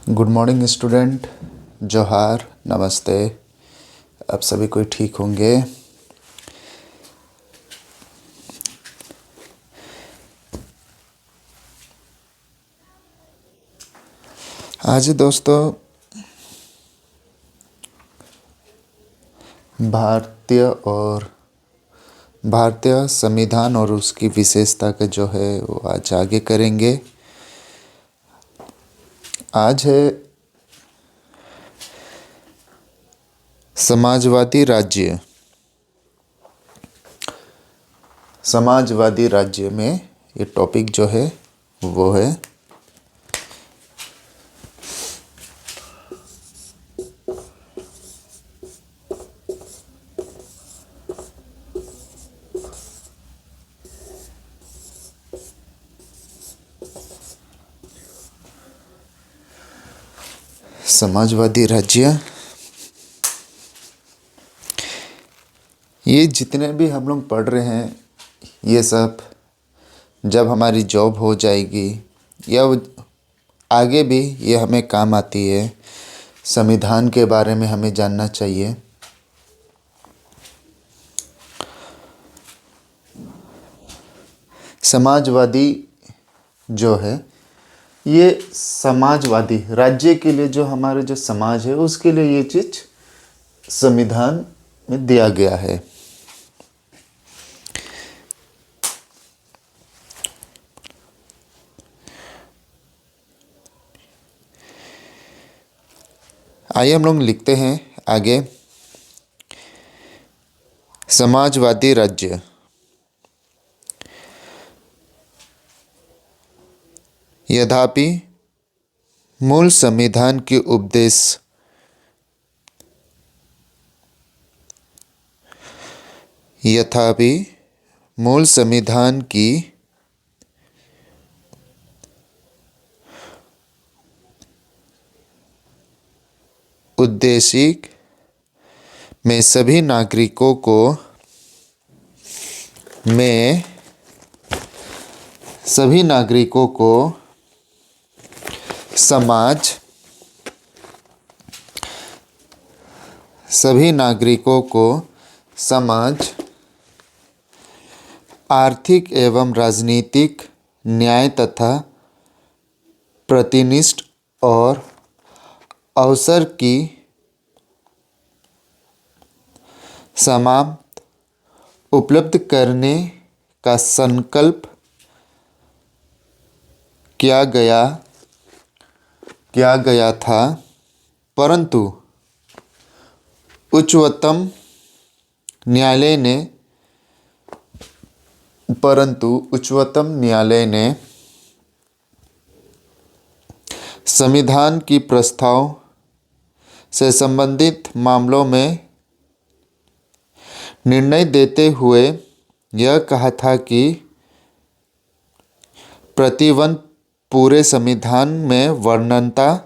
Good morning student. जोहार, नमस्ते। आप सभी कोई ठीक होंगे। आज दोस्तों भारतीय संविधान और उसकी विशेषता का जो है वो आज आगे करेंगे। आज है समाजवादी राज्य। समाजवादी राज्य में ये टॉपिक जो है वो है समाजवादी राज्य। ये जितने भी हम लोग पढ़ रहे हैं ये सब जब हमारी जॉब हो जाएगी या आगे भी ये हमें काम आती है। संविधान के बारे में हमें जानना चाहिए। समाजवादी जो है ये समाजवादी राज्य के लिए जो हमारे जो समाज है उसके लिए ये चीज संविधान में दिया गया है। आइए हम लोग लिखते हैं आगे। समाजवादी राज्य यद्यपि मूल संविधान के उपदेश मूल संविधान की उद्देश्य में सभी नागरिकों को समाज आर्थिक एवं राजनीतिक न्याय तथा प्रतिनिष्ठ और अवसर की समान उपलब्ध करने का संकल्प किया गया था, परंतु उच्चतम न्यायालय ने संविधान की प्रस्ताव से संबंधित मामलों में निर्णय देते हुए यह कहा था कि प्रतिबंध पूरे संविधान में वर्णनता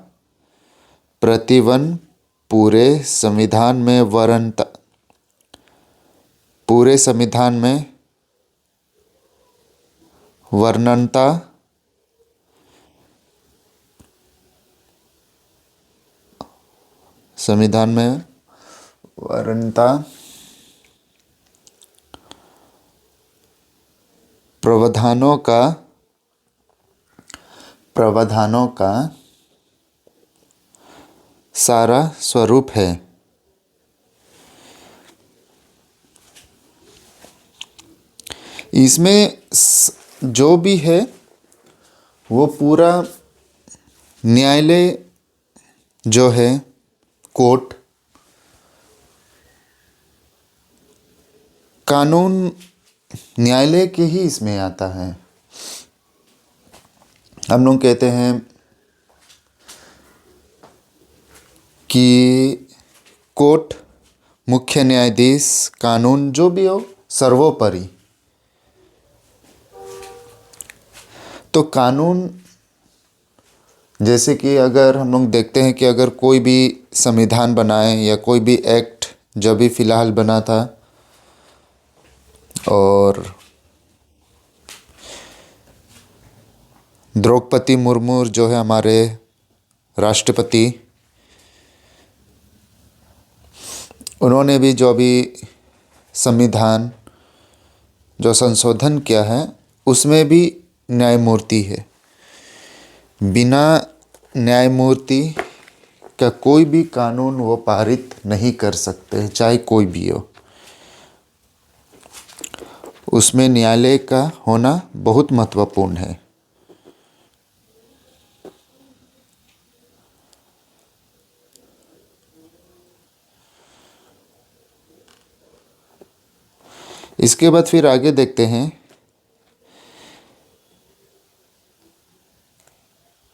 प्रावधानों का सारा स्वरूप है। इसमें जो भी है वो पूरा न्यायालय जो है कोर्ट कानून न्यायालय के ही इसमें आता है। हम लोग कहते हैं कि कोर्ट मुख्य न्यायाधीश कानून जो भी हो सर्वोपरि। तो कानून जैसे कि अगर हम लोग देखते हैं कि अगर कोई भी संविधान बनाए या कोई भी एक्ट जो भी फिलहाल बना था और द्रौपदी मुर्मू जो है हमारे राष्ट्रपति, उन्होंने भी जो भी संविधान जो संशोधन किया है उसमें भी न्यायमूर्ति है। बिना न्यायमूर्ति का कोई भी कानून वो पारित नहीं कर सकते, चाहे कोई भी हो। उसमें न्यायालय का होना बहुत महत्वपूर्ण है। इसके बाद फिर आगे देखते हैं।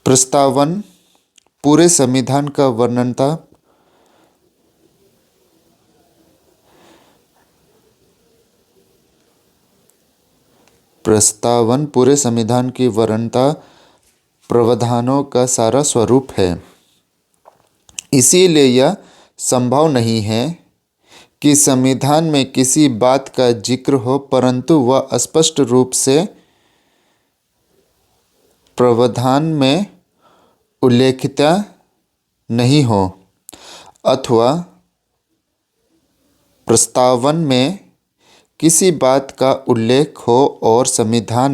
प्रस्तावन पूरे संविधान का वर्णन था। प्रस्तावन पूरे संविधान की वर्णनता प्रावधानों का सारा स्वरूप है। इसीलिए यह संभव नहीं है कि संविधान में किसी बात का जिक्र हो परंतु वह स्पष्ट रूप से प्रावधान में उल्लेखित नहीं हो, अथवा प्रस्तावन में किसी बात का उल्लेख हो और संविधान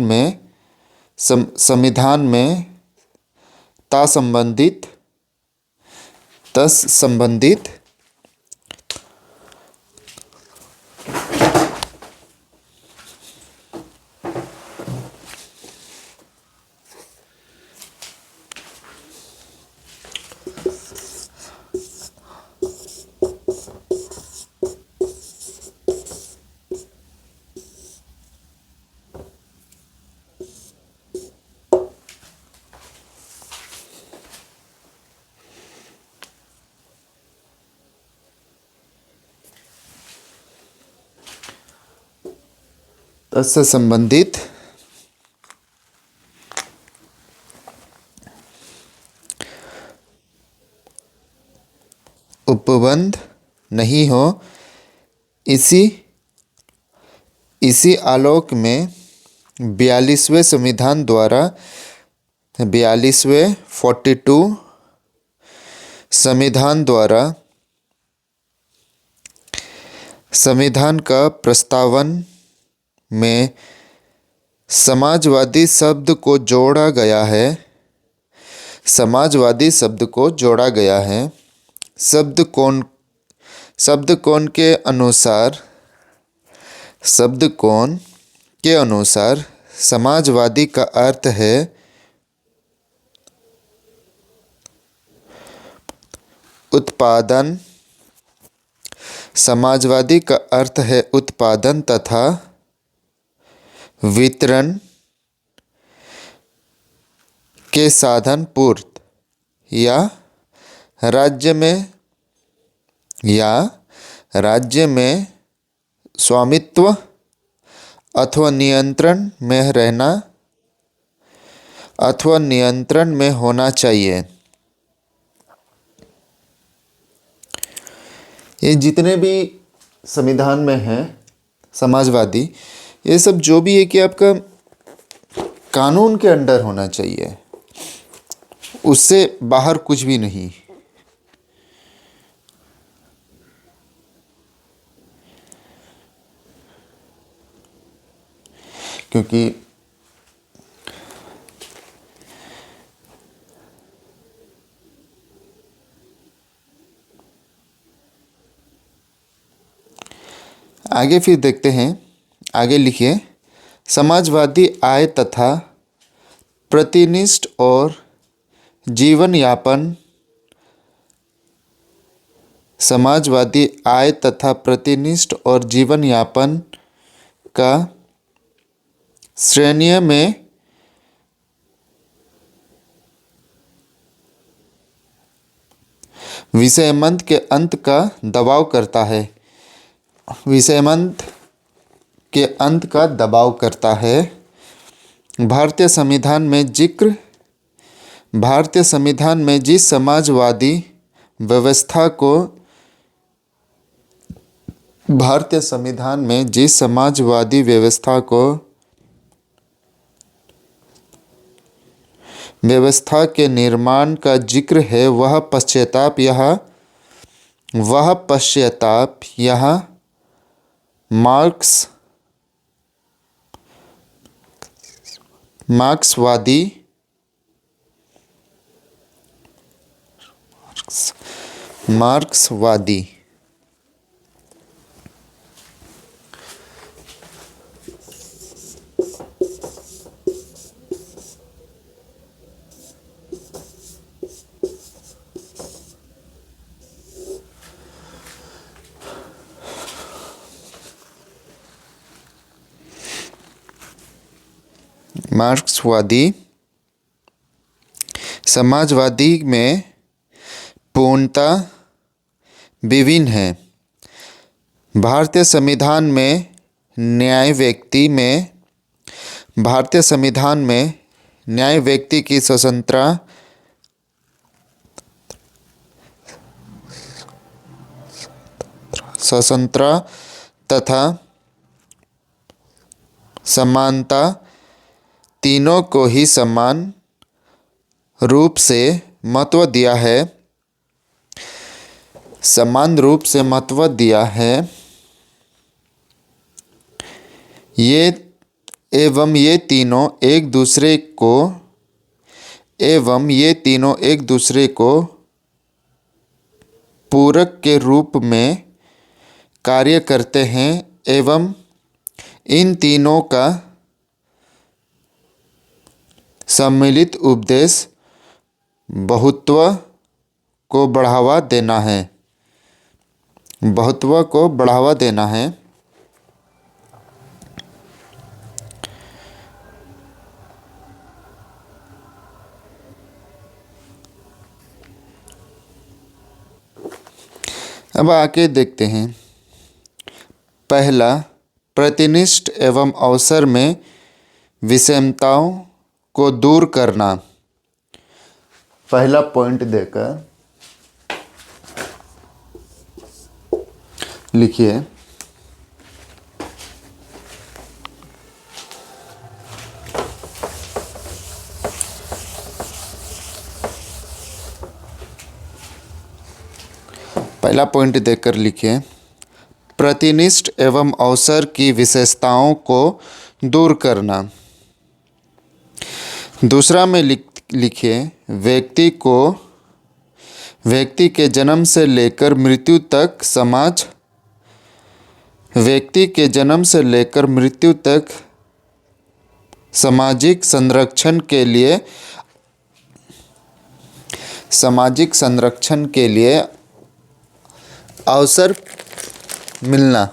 में तत्संबंधित तत्से संबंधित उपबंध नहीं हो। इसी आलोक में 42वें संविधान द्वारा 42 संविधान द्वारा संविधान का प्रस्तावन में समाजवादी शब्द को जोड़ा गया है। समाजवादी शब्द को जोड़ा गया है। शब्दकोण के अनुसार समाजवादी का अर्थ है उत्पादन। समाजवादी का अर्थ है उत्पादन तथा वितरण के साधन पूर्ति या राज्य में स्वामित्व अथवा नियंत्रण में रहना अथवा नियंत्रण में होना चाहिए। ये जितने भी संविधान में हैं समाजवादी, ये सब जो भी है कि आपका कानून के अंडर होना चाहिए, उससे बाहर कुछ भी नहीं। क्योंकि आगे फिर देखते हैं। आगे लिखिए, समाजवादी आय तथा प्रतिनिष्ठ और जीवन यापन। समाजवादी आय तथा प्रतिनिष्ठ और जीवन यापन का श्रेणी में विषयमंत के अंत का दबाव करता है। विषयमंत के अंत का दबाव करता है। भारतीय संविधान में जिस समाजवादी व्यवस्था को व्यवस्था के निर्माण का जिक्र है, वह पश्चाताप यहाँ मार्क्सवादी मार्क्सवादी समाजवादी में पूर्णता विभिन्न है। भारतीय संविधान में न्याय व्यक्ति की स्वतंत्रता तथा समानता तीनों को ही समान रूप से महत्व दिया है। ये तीनों एक दूसरे को पूरक के रूप में कार्य करते हैं एवं इन तीनों का सम्मिलित उद्देश्य बहुत्व को बढ़ावा देना है। अब आगे देखते हैं। पहला, प्रतिनिष्ठ एवं अवसर में विषमताओं को दूर करना। पहला पॉइंट देकर लिखिए। पहला पॉइंट देकर लिखिए, प्रतिनिष्ठ एवं अवसर की विशेषताओं को दूर करना। दूसरा में लिखिए, व्यक्ति के जन्म से लेकर मृत्यु तक सामाजिक संरक्षण के लिए अवसर मिलना।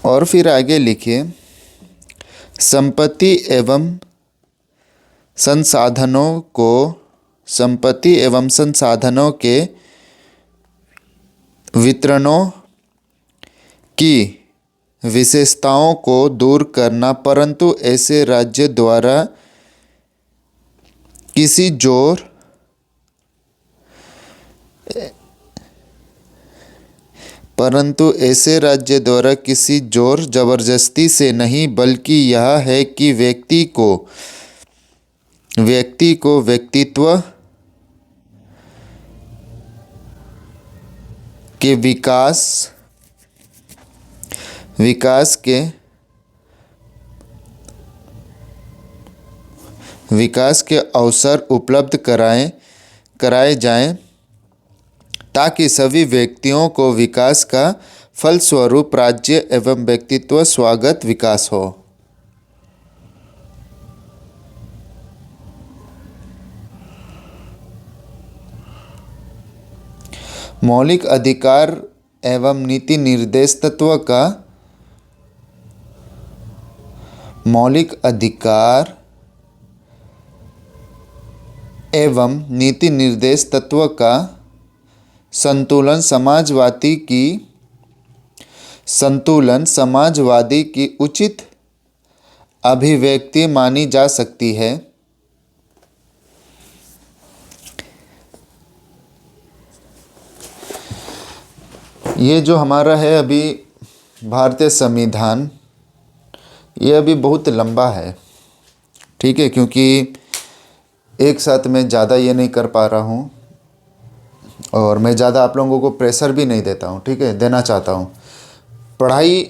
और फिर आगे लिखिए, संपत्ति एवं संसाधनों के वितरणों की विशेषताओं को दूर करना, परंतु ऐसे राज्य द्वारा किसी जोर जबरदस्ती से नहीं, बल्कि यह है कि व्यक्ति को व्यक्तित्व के विकास के अवसर उपलब्ध कराए जाएं, ताकि सभी व्यक्तियों को विकास का फलस्वरूप राज्य एवं व्यक्तित्व स्वागत विकास हो। मौलिक अधिकार एवं नीति निर्देश तत्व का संतुलन समाजवादी की उचित अभिव्यक्ति मानी जा सकती है। ये जो हमारा है अभी भारतीय संविधान ये अभी बहुत लंबा है, ठीक है, क्योंकि एक साथ मैं ज़्यादा ये नहीं कर पा रहा हूँ और मैं ज़्यादा आप लोगों को प्रेशर भी नहीं देता हूँ, ठीक है, देना चाहता हूँ। पढ़ाई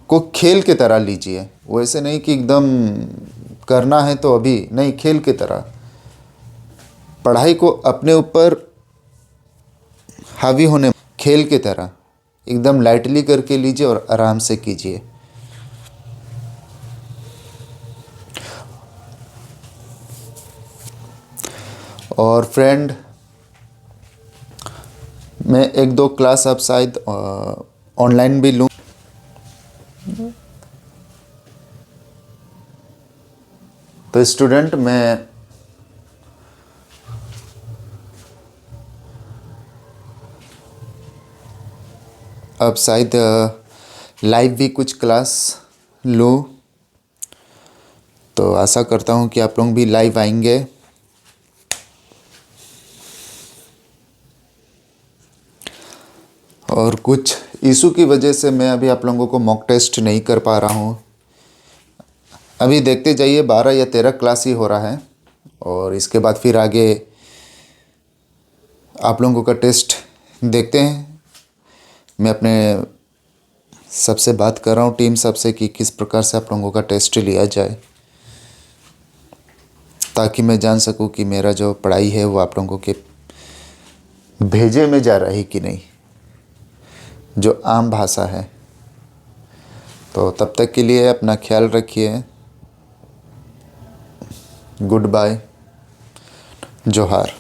को खेल की तरह लीजिए, वैसे नहीं कि एकदम करना है तो अभी नहीं, खेल की तरह पढ़ाई को अपने ऊपर हावी होने, खेल की तरह एकदम लाइटली करके लीजिए और आराम से कीजिए। और फ्रेंड, मैं एक दो क्लास अब शायद ऑनलाइन भी लूँ। तो स्टूडेंट, मैं अब शायद लाइव भी कुछ क्लास लूँ, तो आशा करता हूँ कि आप लोग भी लाइव आएंगे। और कुछ इशू की वजह से मैं अभी आप लोगों को मॉक टेस्ट नहीं कर पा रहा हूँ। अभी देखते जाइए, 12 या 13 क्लास ही हो रहा है और इसके बाद फिर आगे आप लोगों का टेस्ट देखते हैं। मैं अपने सबसे बात कर रहा हूँ, टीम सबसे, कि किस प्रकार से आप लोगों का टेस्ट लिया जाए, ताकि मैं जान सकूँ कि मेरा जो पढ़ाई है वो आप लोगों के भेजे में जा रही कि नहीं, जो आम भाषा है। तो तब तक के लिए अपना ख्याल रखिए। गुड बाय, जोहार।